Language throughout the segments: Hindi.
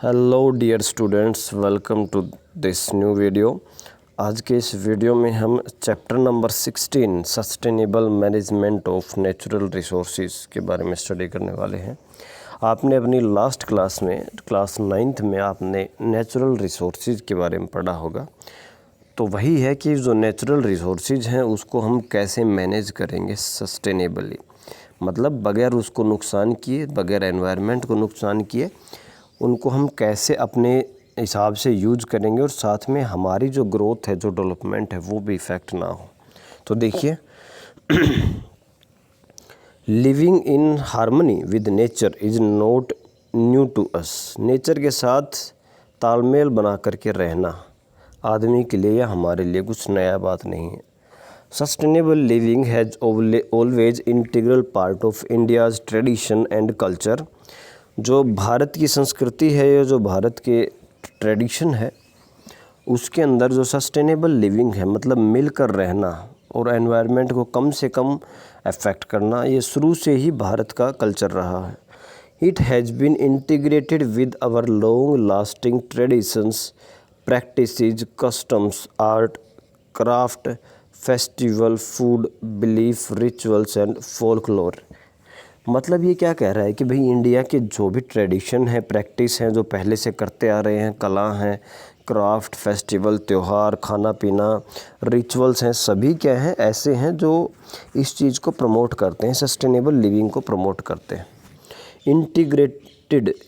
Hello dear students, welcome to this new video. आज के इस वीडियो में हम chapter number 16 sustainable management of natural resources के बारे में स्टडी करने वाले हैं। आपने अपनी लास्ट क्लास में क्लास 9th में आपने नेचुरल रिसोर्सेज के बारे में पढ़ा होगा। तो वही है कि जो नेचुरल रिसोर्सेज हैं उसको हम कैसे मैनेज करेंगे सस्टेनेबली, मतलब बगैर उसको नुकसान किए, बगैर एनवायरनमेंट को नुकसान किए उनको हम कैसे अपने हिसाब से यूज करेंगे और साथ में हमारी जो ग्रोथ है, जो डेवलपमेंट है, वो भी इफ़ेक्ट ना हो। तो देखिए, living in harmony with nature is not new to us. Nature के साथ तालमेल बना करके रहना आदमी के लिए या हमारे लिए कुछ नया बात नहीं है। Sustainable living has always integral part of India's tradition and culture. जो भारत की संस्कृति है या जो भारत के ट्रेडिशन है उसके अंदर जो सस्टेनेबल लिविंग है, मतलब मिलकर रहना और एनवायरनमेंट को कम से कम अफेक्ट करना, ये शुरू से ही भारत का कल्चर रहा है। It has been integrated with our long lasting traditions, practices, customs, art, craft, festival, food, belief, rituals and folklore. मतलब ये क्या कह रहा है कि भाई इंडिया के जो भी ट्रेडिशन है, प्रैक्टिस हैं, जो पहले से करते आ रहे हैं, कला हैं, क्राफ्ट, फेस्टिवल, त्यौहार, खाना पीना, रिचुअल्स हैं, सभी क्या हैं, ऐसे हैं जो इस चीज़ को प्रमोट करते हैं, सस्टेनेबल लिविंग को प्रमोट करते हैं।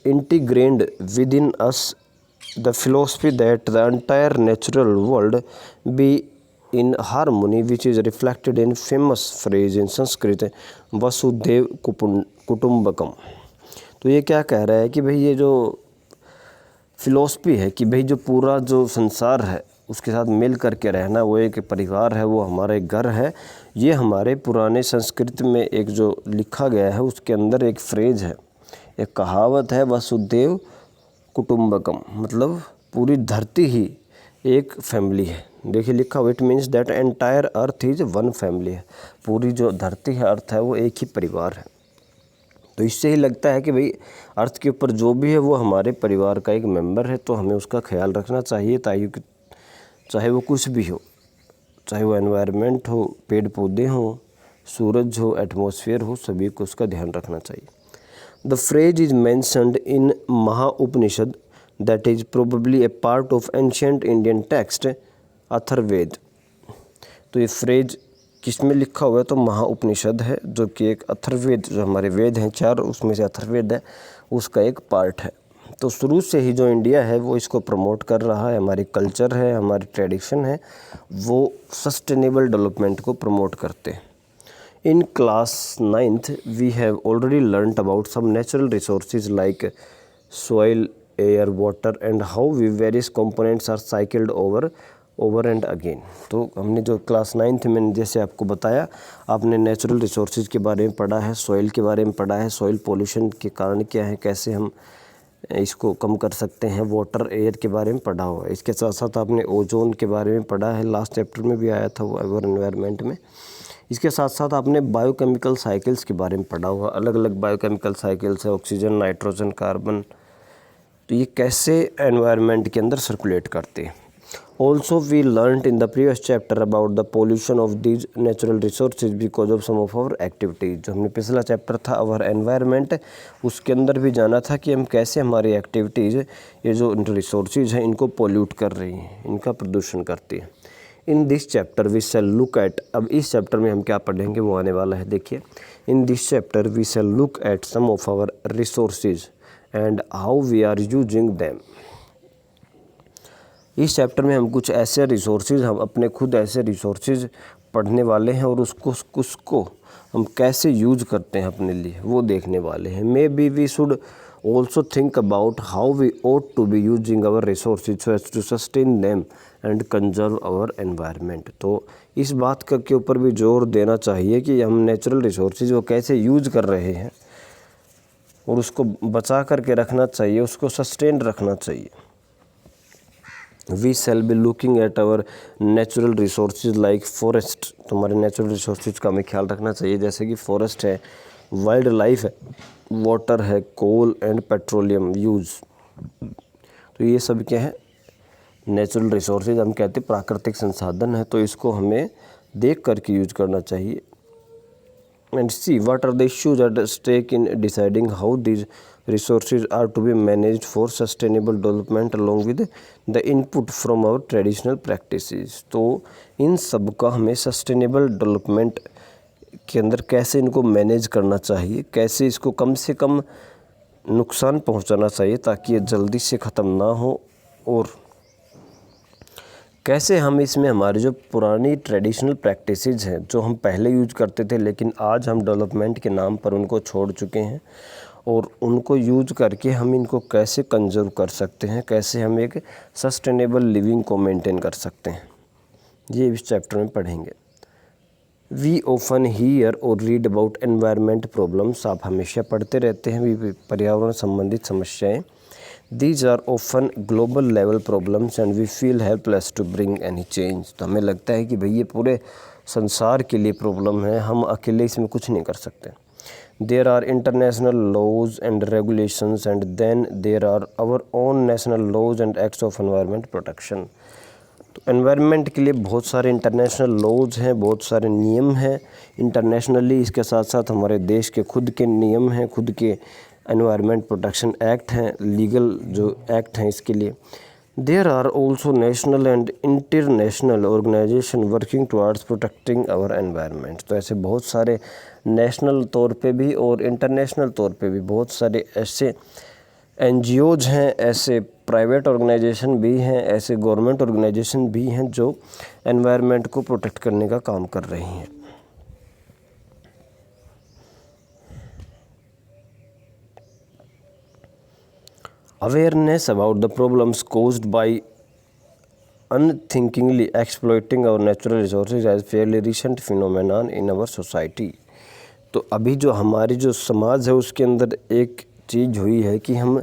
Integrated with in us the philosophy that the entire natural world be in harmony, which is reflected in famous phrase in Sanskrit वसुदेव कुटुंबकम। तो ये क्या कह रहा है कि भाई ये जो फिलॉसफी है कि भाई जो पूरा जो संसार है उसके साथ मिल करके रहना, वो एक परिवार है, वो हमारे घर है। ये हमारे पुराने संस्कृत में एक जो लिखा गया है उसके अंदर एक फ्रेज है, एक कहावत है, वसुदेव कुटुंबकम, मतलब पूरी धरती ही एक फैमिली है। देखिए लिखा हुआ, it means that entire earth is one family है। पूरी जो धरती है, अर्थ है, वो एक ही परिवार है। तो इससे ही लगता है कि भाई अर्थ के ऊपर जो भी है वो हमारे परिवार का एक मेंबर है। तो हमें उसका ख्याल रखना चाहिए, ताकि चाहे वो कुछ भी हो, चाहे वो एनवायरनमेंट हो, पेड़ पौधे हों, सूरज हो, एटमॉस्फेयर हो, सभी को उसका ध्यान रखना चाहिए। The phrase is mentioned in Maha Upanishad that is probably a part of ancient Indian text Atharvaveda. तो ये फ्रेज किस में लिखा हुआ है? तो महाउपनिषद है, जो कि एक अथर्ववेद, जो हमारे वेद हैं 4, उसमें से अथर्ववेद है, उसका एक पार्ट है। तो शुरू से ही जो इंडिया है वो इसको प्रमोट कर रहा है, हमारी कल्चर है, हमारी ट्रेडिशन है, वो सस्टेनेबल डेवलपमेंट को प्रमोट करते हैं। In class 9th we have already learned about some natural resources like soil, air, water and how we various components are cycled over and again. तो हमने जो क्लास 9th में जैसे आपको बताया, आपने नेचुरल रिसोर्सेज के बारे में पढ़ा है, सॉइल के बारे में पढ़ा है, सॉइल पोल्यूशन के कारण क्या है, कैसे हम इसको कम कर सकते हैं, वाटर, एयर के बारे में पढ़ा हुआ है। इसके साथ साथ आपने ओजोन के बारे में पढ़ा है, लास्ट चैप्टर में भी आया था वो अवर एनवायरनमेंट में। इसके साथ साथ आपने बायोकेमिकल साइकिल्स के बारे में पढ़ा हुआ, अलग अलग बायोकेमिकल साइकिल्स है, ऑक्सीजन, नाइट्रोजन, कार्बन, तो ये कैसे एनवायरनमेंट के अंदर सर्कुलेट करते हैं। Also we learned in the previous chapter about the pollution of these natural resources because of some of our activities. जो हमने पिछला चैप्टर था आवर एनवायरनमेंट, उसके अंदर भी जाना था कि हम कैसे हमारी एक्टिविटीज़, ये जो रिसोर्सेज हैं, इनको पोल्यूट कर रही हैं, इनका प्रदूषण करती हैं। In this chapter we shall look at, अब इस चैप्टर में हम क्या पढ़ेंगे वो आने वाला है। देखिए, in this chapter we shall look at some of our resources and how we are using them. इस चैप्टर में हम कुछ ऐसे रिसोर्सेज, हम अपने खुद ऐसे रिसोर्सेज पढ़ने वाले हैं और उसको हम कैसे यूज करते हैं अपने लिए, वो देखने वाले हैं। Maybe we should also think about how we ought to be using our resources so as to sustain them and conserve our environment. तो इस बात के ऊपर भी जोर देना चाहिए कि हम नेचुरल रिसोर्सेज को कैसे यूज कर रहे हैं और उसको बचा करके रखना चाहिए, उसको सस्टेन रखना चाहिए। We shall be looking at our natural resources like forest. तुम्हारे नेचुरल रिसोर्सेज का हमें ख्याल रखना चाहिए, जैसे कि फॉरेस्ट है, वाइल्ड लाइफ है, वाटर है, कोल एंड पेट्रोलियम यूज़। तो ये सब क्या है, नेचुरल रिसोर्सेज हम कहते हैं प्राकृतिक संसाधन है, तो इसको हमें देख करके यूज करना चाहिए। And see what are the issues at stake in deciding how these resources are to be managed for sustainable development along with the input from our traditional practices। तो इन सब का हमें सस्टेनेबल डेवलपमेंट के अंदर कैसे इनको मैनेज करना चाहिए, कैसे इसको कम से कम नुकसान पहुंचाना चाहिए ताकि ये जल्दी से ख़त्म ना हो, और कैसे हम इसमें हमारी जो पुरानी ट्रेडिशनल प्रैक्टिसेस हैं जो हम पहले यूज करते थे लेकिन आज हम डेवलपमेंट के नाम पर उनको छोड़ चुके हैं, और उनको यूज करके हम इनको कैसे कंजर्व कर सकते हैं, कैसे हम एक सस्टेनेबल लिविंग को मेंटेन कर सकते हैं, ये इस चैप्टर में पढ़ेंगे। वी ऑफन हीयर और रीड अबाउट एनवायरनमेंट प्रॉब्लम्स, आप हमेशा पढ़ते रहते हैं पर्यावरण संबंधित समस्याएं। These are often global level problems and we feel helpless to bring any change. तो हमें लगता है कि भाई ये पूरे संसार के लिए प्रॉब्लम है, हम अकेले इसमें कुछ नहीं कर सकते। There are international laws and regulations and then there are our own national laws and acts of environment protection। तो एनवायरनमेंट के लिए बहुत सारे इंटरनेशनल लॉज हैं, बहुत सारे नियम हैं इंटरनेशनली, इसके साथ साथ हमारे देश के खुद के नियम हैं, खुद के एनवायरनमेंट प्रोटेक्शन एक्ट हैं, लीगल जो एक्ट हैं इसके लिए। There are also national and international organization working towards protecting our environment। तो ऐसे बहुत सारे नेशनल तौर पे भी और इंटरनेशनल तौर पे भी बहुत सारे ऐसे NGOs हैं, ऐसे प्राइवेट ऑर्गेनाइजेशन भी हैं, ऐसे गवर्नमेंट ऑर्गेनाइजेशन भी हैं जो एनवायरनमेंट को प्रोटेक्ट करने का काम कर रही हैं। Awareness about the problems caused by unthinkingly exploiting our natural resources as fairly recent phenomenon in our society। तो अभी जो हमारी जो समाज है उसके अंदर एक चीज़ हुई है कि हम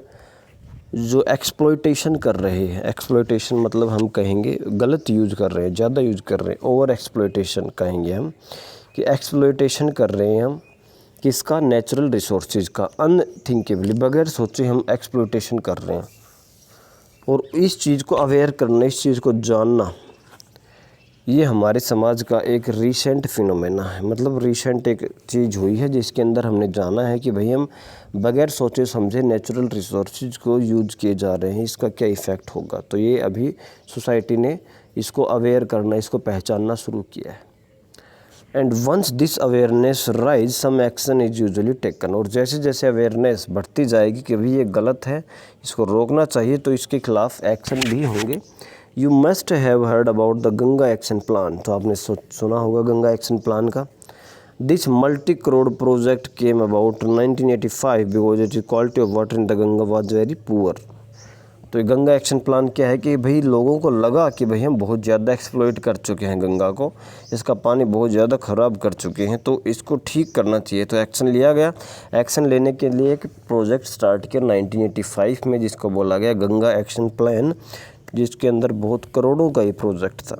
जो एक्सप्लॉयटेशन कर रहे हैं, एक्सप्लॉयटेशन मतलब हम कहेंगे गलत यूज कर रहे हैं, ज़्यादा यूज कर रहे हैं, ओवर एक्सप्लॉयटेशन कहेंगे हम, कि एक्सप्लॉयटेशन कर रहे हैं हम किसका, नेचुरल रिसोर्सेज का, अनथिंकेबली बगैर सोचे हम एक्सप्लॉयटेशन कर रहे हैं। और इस चीज़ को अवेयर करना, इस चीज़ को जानना, ये हमारे समाज का एक रीसेंट फिनोमेना है, मतलब रीसेंट एक चीज़ हुई है जिसके अंदर हमने जाना है कि भाई हम बगैर सोचे समझे नेचुरल रिसोर्सेज को यूज किए जा रहे हैं, इसका क्या इफ़ेक्ट होगा। तो ये अभी सोसाइटी ने इसको अवेयर करना, इसको पहचानना शुरू किया है। And once this awareness rise some action is usually taken. और जैसे जैसे अवेयरनेस बढ़ती जाएगी कि भाई ये गलत है, इसको रोकना चाहिए, तो इसके खिलाफ एक्शन भी होंगे। You must have heard about the Ganga action plan. तो आपने सुना होगा गंगा एक्शन प्लान का। This multi crore project came about 1985 because it quality of water in the Ganga was very poor. तो ये गंगा एक्शन प्लान क्या है कि भाई लोगों को लगा कि भाई हम बहुत ज़्यादा एक्सप्लॉइट कर चुके हैं गंगा को, इसका पानी बहुत ज़्यादा ख़राब कर चुके हैं, तो इसको ठीक करना चाहिए। तो एक्शन लिया गया। एक्शन लेने के लिए एक प्रोजेक्ट स्टार्ट किया 1985 में, जिसको बोला गया गंगा एक्शन प्लान, जिसके अंदर बहुत करोड़ों का ये प्रोजेक्ट था।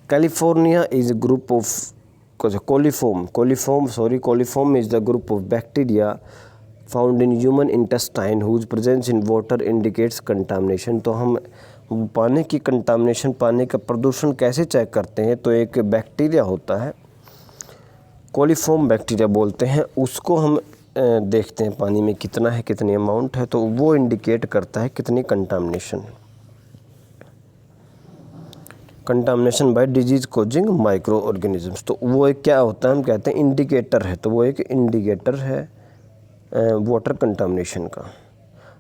California is a group of coliform is the group of bacteria found in human intestine whose presence in water indicates contamination. तो हम पानी की कंटामिनेशन, पानी का प्रदूषण कैसे चेक करते हैं, तो एक बैक्टीरिया होता है, कोलिफॉर्म बैक्टीरिया बोलते हैं, उसको हम देखते हैं पानी में कितना है, कितनी अमाउंट है, तो वो इंडिकेट करता है कितनी कंटामिनेशन है। Contamination by disease causing micro organisms. तो वो एक क्या होता है, हम कहते हैं इंडिकेटर है, तो वो एक इंडिकेटर है वाटर कंटामिनेशन का।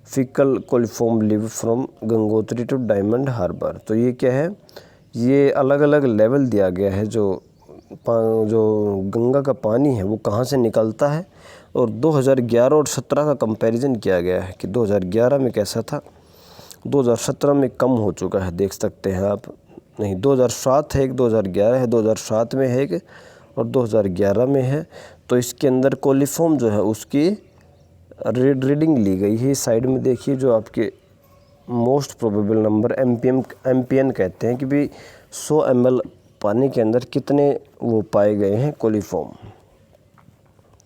Faecal coliform live from Gangotri to Diamond Harbour. तो ये क्या है, ये अलग अलग लेवल दिया गया है, जो गंगा का पानी है वो कहाँ से निकलता है, और 2011 और 17 का कंपैरिजन किया गया है कि 2011 में कैसा था, 2017 में कम हो चुका है, देख सकते हैं आप। नहीं, 2007 है एक, 2011 है, 2007 में है एक और 2011 में है। तो इसके अंदर कोलिफॉर्म जो है उसकी रीडिंग ली गई है। साइड में देखिए जो आपके मोस्ट प्रोबेबल नंबर एमपीएन कहते हैं कि भाई 100 ml पानी के अंदर कितने वो पाए गए हैं कोलिफॉर्म।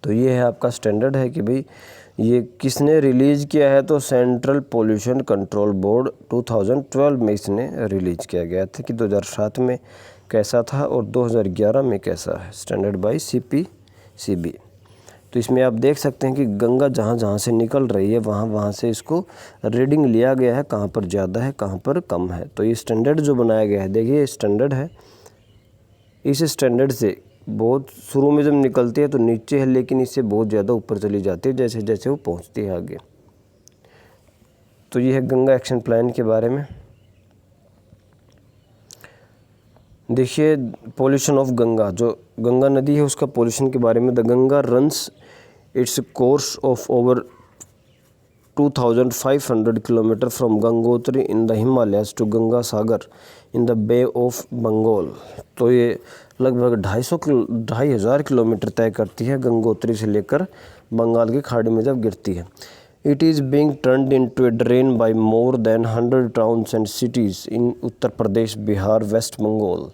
तो ये है आपका स्टैंडर्ड है कि भाई ये किसने रिलीज़ किया है? तो सेंट्रल पोल्यूशन कंट्रोल बोर्ड 2012 में इसने रिलीज़ किया गया था कि 2007 में कैसा था और 2011 में कैसा है, स्टैंडर्ड बाय CPCB। तो इसमें आप देख सकते हैं कि गंगा जहाँ जहाँ से निकल रही है वहाँ वहाँ से इसको रीडिंग लिया गया है, कहाँ पर ज़्यादा है कहाँ पर कम है। तो ये स्टैंडर्ड जो बनाया गया है, देखिए स्टैंडर्ड है, इस स्टैंडर्ड से बहुत शुरू में जब निकलती है तो नीचे है, लेकिन इससे बहुत ज़्यादा ऊपर चली जाती है जैसे जैसे वो पहुँचती है आगे। तो ये है गंगा एक्शन प्लान के बारे में। देखिए पोल्यूशन ऑफ गंगा, जो गंगा नदी है उसका पोल्यूशन के बारे में। The Ganga runs its course of over 2500 kilometre from Gangotri in the Himalayas to Ganga Sagar in the bay of Bengal. तो ये लगभग 2,500 किलोमीटर तय करती है गंगोत्री से लेकर बंगाल की खाड़ी में जब गिरती है। It is being turned into a drain by more than 100 towns and cities in Uttar Pradesh, Bihar, West Bengal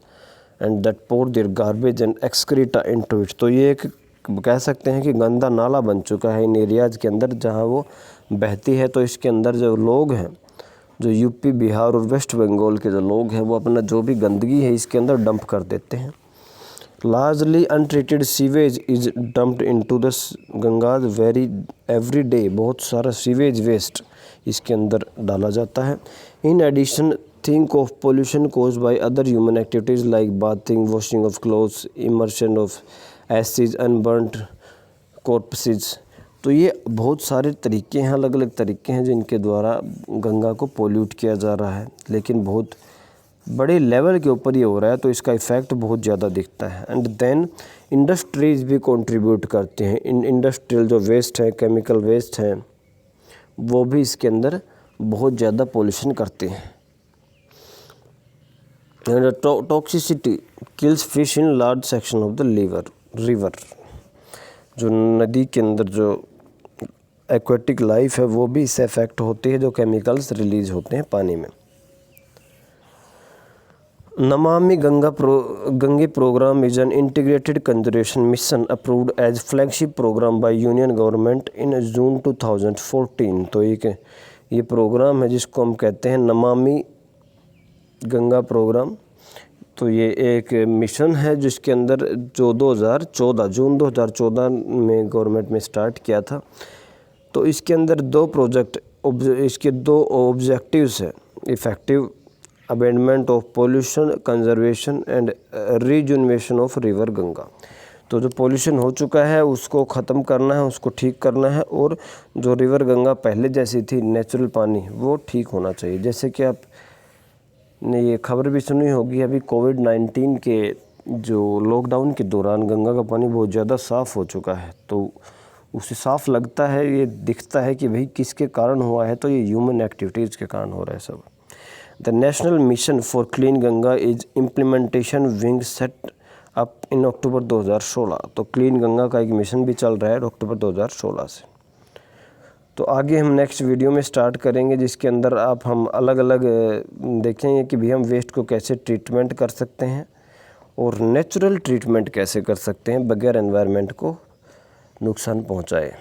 and that pour their garbage and excreta into it. तो ये एक कह सकते हैं कि गंदा नाला बन चुका है इन एरियाज़ के अंदर जहाँ वो बहती है। तो इसके अंदर जो लोग हैं, जो यूपी, बिहार और वेस्ट बंगाल के जो लोग हैं, वो अपना जो भी गंदगी है इसके अंदर डंप कर देते हैं। Largely untreated sewage is dumped into the Ganges every day. बहुत सारा सीवेज वेस्ट इसके अंदर डाला जाता है। In addition think of pollution caused by other human activities like bathing, washing of clothes, immersion of acid, unburned corpses. तो ये बहुत सारे तरीके हैं, अलग अलग तरीके हैं जिनके द्वारा गंगा को पोल्यूट किया जा रहा है, लेकिन बहुत बड़े लेवल के ऊपर ये हो रहा है तो इसका इफ़ेक्ट बहुत ज़्यादा दिखता है। एंड देन इंडस्ट्रीज़ भी कंट्रीब्यूट करते हैं। इंडस्ट्रियल जो वेस्ट है, केमिकल वेस्ट हैं, वो भी इसके अंदर बहुत ज़्यादा पोल्यूशन करते हैं। And toxicity kills fish in large section of the river. जो नदी के अंदर जो एक्वेटिक लाइफ है वो भी इससे अफेक्ट होती है, जो केमिकल्स रिलीज होते हैं पानी में। Namami Gange programme is an integrated conservation mission approved as flagship programme by union government in June 2014। तो ये प्रोग्राम है जिसको हम कहते हैं नमामि गंगा प्रोग्राम। तो ये एक मिशन है जिसके अंदर जो जून 2014 में गवर्नमेंट में स्टार्ट किया था। तो इसके अंदर इसके दो ऑब्जेक्टिव्स हैं: effective abatement of pollution, conservation and rejuvenation of river Ganga. तो जो पोल्यूशन हो चुका है उसको ख़त्म करना है, उसको ठीक करना है, और जो रिवर गंगा पहले जैसी थी नेचुरल पानी, वो ठीक होना चाहिए। जैसे कि आपने ये खबर भी सुनी होगी, अभी कोविड-19 के जो लॉकडाउन के दौरान गंगा का पानी बहुत ज़्यादा साफ़ हो चुका है। तो उसे साफ़ लगता है, ये दिखता है कि भाई किसके कारण हुआ है, तो ये ह्यूमन एक्टिविटीज़ के कारण हो रहा है सब। The national mission for clean Ganga is implementation wing set up in October 2016। तो क्लीन गंगा का एक मिशन भी चल रहा है अक्टूबर 2016 से। तो आगे हम नेक्स्ट वीडियो में स्टार्ट करेंगे, जिसके अंदर हम अलग अलग देखेंगे कि भी हम वेस्ट को कैसे ट्रीटमेंट कर सकते हैं और नेचुरल ट्रीटमेंट कैसे कर सकते हैं बगैर एनवायरनमेंट को नुकसान पहुंचाए।